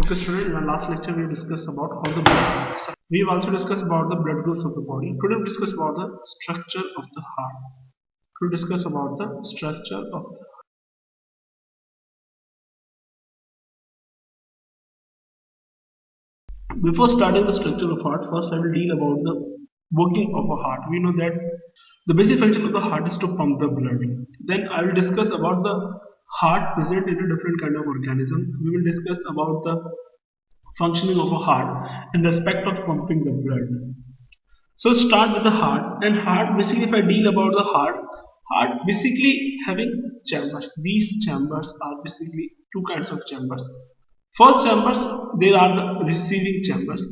Okay, student, in our last lecture we discussed about how the blood. We've also discussed about the blood groups of the body. Today we discuss about the structure of the heart. To discuss about the structure of the Before starting the structure of heart, first I will deal about the working of a heart. We know that the basic function of the heart is to pump the blood. Then I will discuss about the heart present in a different kind of organism. We will discuss about the functioning of a heart in respect of pumping the blood. So start with the heart, and heart basically if I deal about the heart basically having chambers. These chambers are basically two kinds of chambers. First chambers, they are the receiving chambers.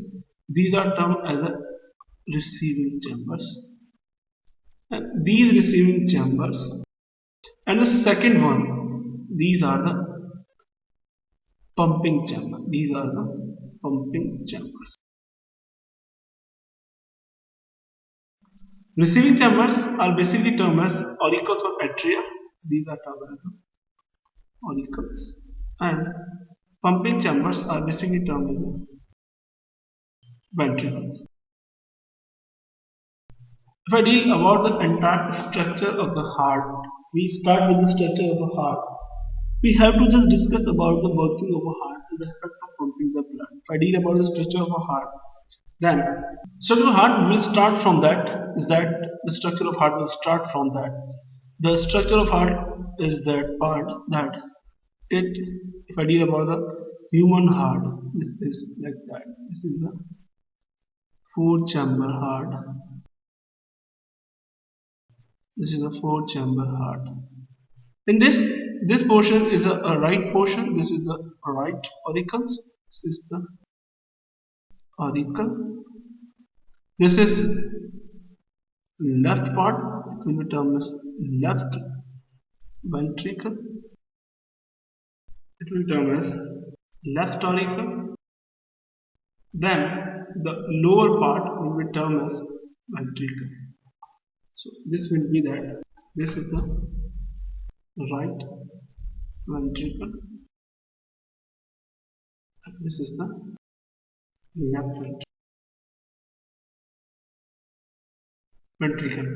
These are termed as a receiving chambers. And these receiving chambers. And the second one, these are the pumping chamber. These are the pumping chambers. Receiving chambers are basically termed as auricles or atria. These are termed as auricles. And pumping chambers are basically termed as ventricles. If I deal about the entire structure of the heart, we start with the structure of the heart. We have to just discuss about the working of a heart in respect of pumping the blood. If I deal about the structure of a heart, then structure of heart will start from that. Is that the structure of heart will start from that? The structure of heart is that part that it. If I deal about the human heart, this is like that. This is the four-chamber heart. This is a four-chamber heart. In this portion is a right portion. This is the right auricles. This is the auricle. This is left part. It will be termed as left ventricle. It will be termed as left auricle. Then the lower part will be termed as ventricle. So this will be that. This is the right ventricle. This is the left ventricle.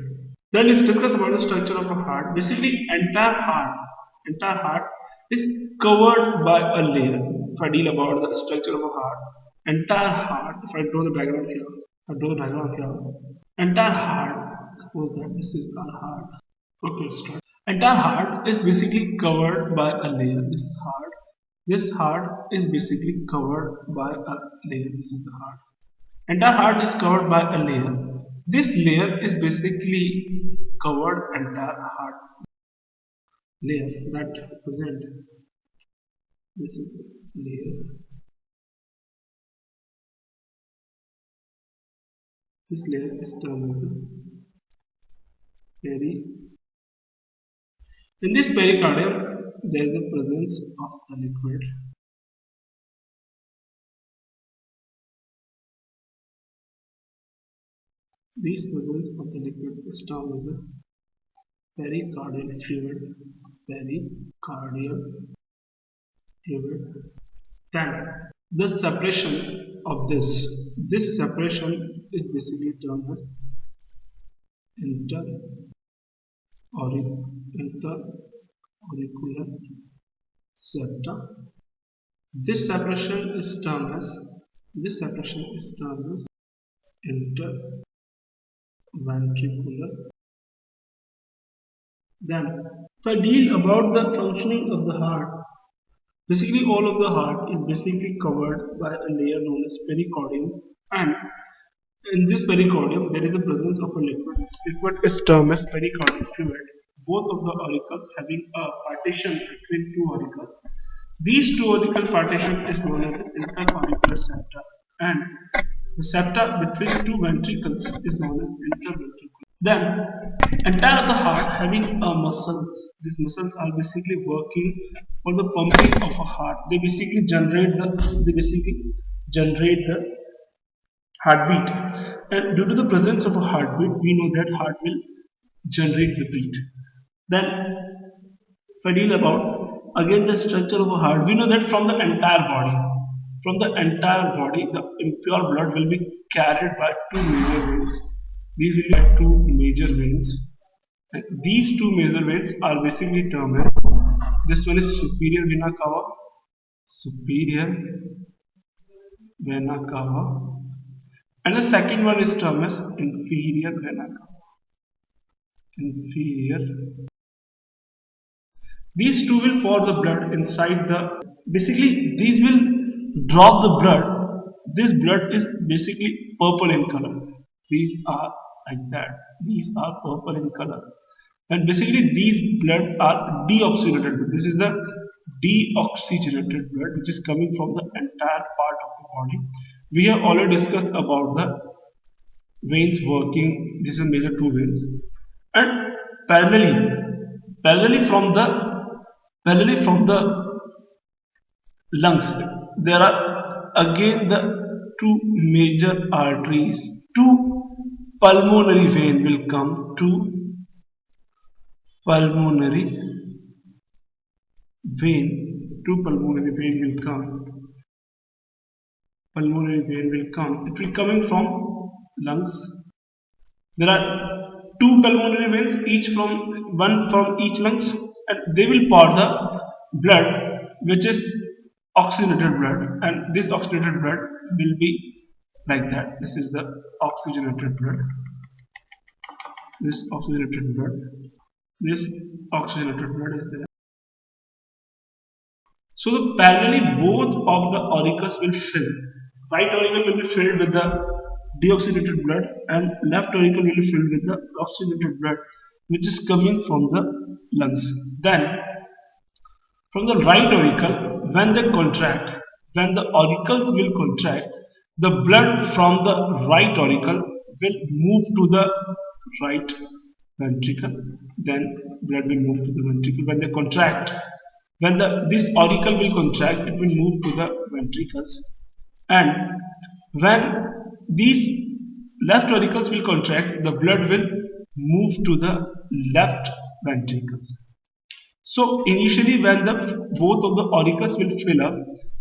Then let's discuss about the structure of a heart. Basically, entire heart is covered by a layer. If I deal about the structure of a heart, entire heart. If I draw the diagram here, entire heart. Suppose that this is our heart. Okay, start. Entire heart is basically covered by a layer. This heart is basically covered by a layer. This is the heart. Entire heart is covered by a layer. This layer is basically covered entire heart layer that present. This is the layer. This layer is termed as the peri. In this pericardium, there is a presence of the liquid. This presence of the liquid is termed as a pericardial fluid. Pericardial fluid. Then the separation of this separation is basically termed as interauricular septa. This separation is termed as interventricular. Then if I deal about the functioning of the heart, basically all of the heart is basically covered by a layer known as pericardium, and in this pericardium there is a presence of a liquid. This liquid is termed as pericardial fluid. Both of the auricles having a partition between two auricles. These two auricle partition is known as interauricular septa, and the septa between two ventricles is known as interventricular. Then entire of the heart having muscles. These muscles are basically working for the pumping of a heart. They basically generate the heartbeat. And due to the presence of a heartbeat, we know that heart will generate the beat. Then if I deal about again the structure of a heart, we know that from the entire body, from the entire body, the impure blood will be carried by two major veins. These will be two major veins. And these two major veins are basically termed as, this one is superior vena cava, superior vena cava, and the second one is termed as inferior vena cava, inferior. These two will pour the blood inside the, basically these will drop the blood. This blood is basically purple in color. These are like that. These are purple in color. And basically these blood are deoxygenated blood. This is the deoxygenated blood which is coming from the entire part of the body. We have already discussed about the veins working. This is major two veins. And parallelly, parallelly from the parallelly from the lungs, there are again the two major arteries. Two pulmonary vein will come. Two pulmonary vein. Two pulmonary vein will come. Pulmonary vein will come. It will coming from lungs. There are two pulmonary veins, each from one from each lungs, and they will pour the blood, which is oxygenated blood, and this oxygenated blood will be like that. This is the oxygenated blood. This oxygenated blood. This oxygenated blood is there. So the parallelly both of the auricles will fill. Right auricle will be filled with the deoxygenated blood, and left auricle will be filled with the oxygenated blood, which is coming from the lungs. Then from the right auricle, when they contract, when the auricles will contract, the blood from the right auricle will move to the right ventricle. Then blood will move to the ventricle. When they contract, when this auricle will contract, it will move to the ventricles. And when these left auricles will contract, the blood will move to the left ventricles. So initially when the both of the auricles will fill up,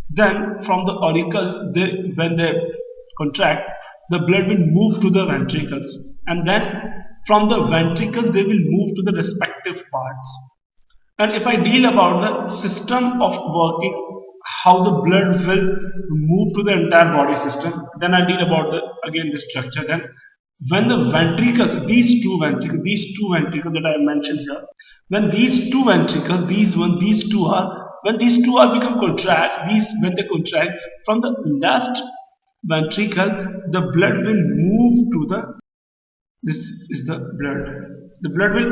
then from the auricles, when they contract, the blood will move to the ventricles, and then from the ventricles they will move to the respective parts. And if I deal about the system of working, how the blood will move to the entire body system, then I deal about the structure. Then when the ventricles, these two ventricles that I mentioned here, when these two ventricles, these two are, when these two are become contract, when they contract, from the left ventricle, the blood will move to the, this is the blood will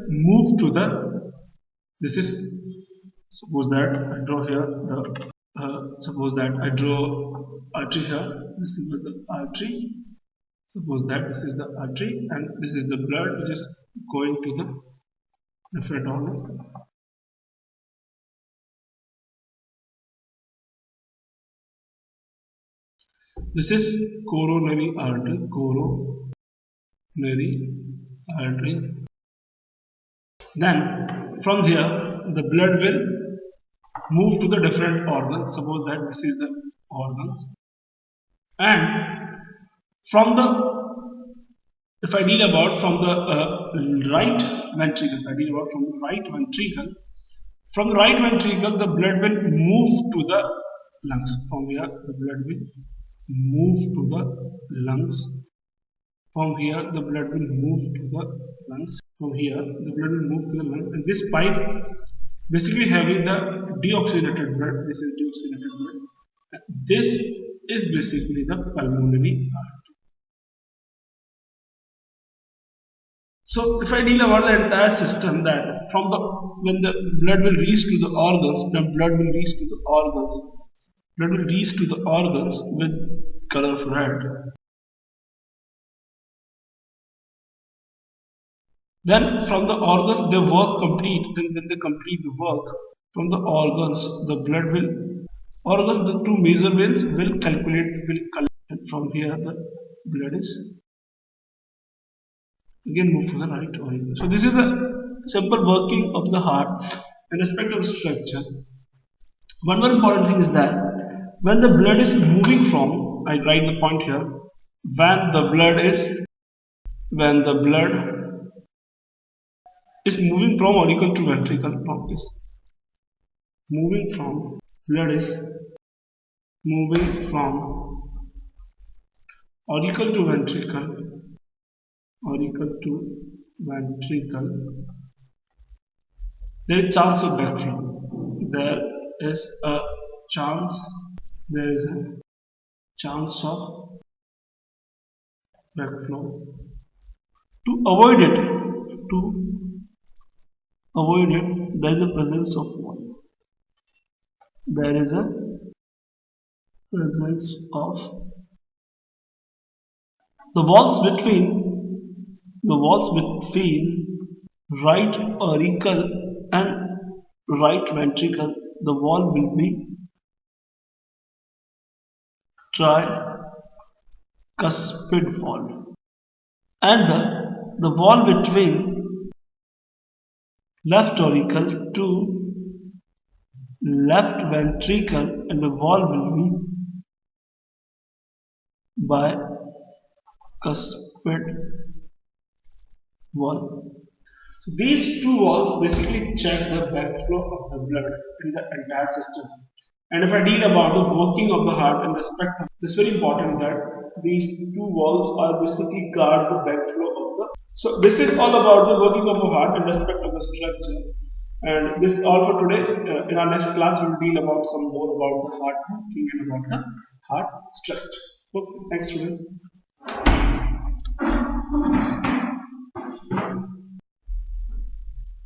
move to the, this is, suppose that I draw here the, suppose that I draw artery here, this is the artery, suppose that this is the artery, and this is the blood which is going to the different organ. This is coronary artery, Then from here the blood will move to the different organs. Suppose that this is the organs, and from the, if I deal about from the right ventricle, if I deal about from the right ventricle, from the right ventricle the blood will move to the lungs. From here the blood will move to the lungs. From here the blood will move to the lungs. From here the blood will move to the lungs, and this pipe basically having the deoxygenated blood. This is deoxygenated blood. This is basically the pulmonary artery. So if I deal about the entire system, that from the, when the blood will reach to the organs, blood will reach to the organs with color of red. Then from the organs, they work complete. Then when they complete the work, from the organs, the blood will, organs, the two major veins will collect. And from here the blood is again move to the right auricle. So this is the simple working of the heart in respect of structure. One more important thing is that When the blood is moving from, I write the point here, when the blood is when the blood is moving from auricle to ventricle, from is moving from blood is moving from auricle to ventricle, auricle to ventricle, there is chance of backflow. There is a chance. There is a chance of backflow. To avoid it, there is a presence of wall. There is a presence of the walls between right auricle and right ventricle. The wall will be tricuspid wall, and the wall between left auricle to left ventricle and the wall will be bicuspid wall. So these two walls basically check the backflow of the blood in the entire system. And if I deal about the working of the heart and respect of this, very important that these two walls are basically guard the backflow of the. So this is all about the working of the heart and respect of the structure. And this is all for today. In our next class, we'll deal about some more about the heart working and about the heart structure. Okay, thanks, students.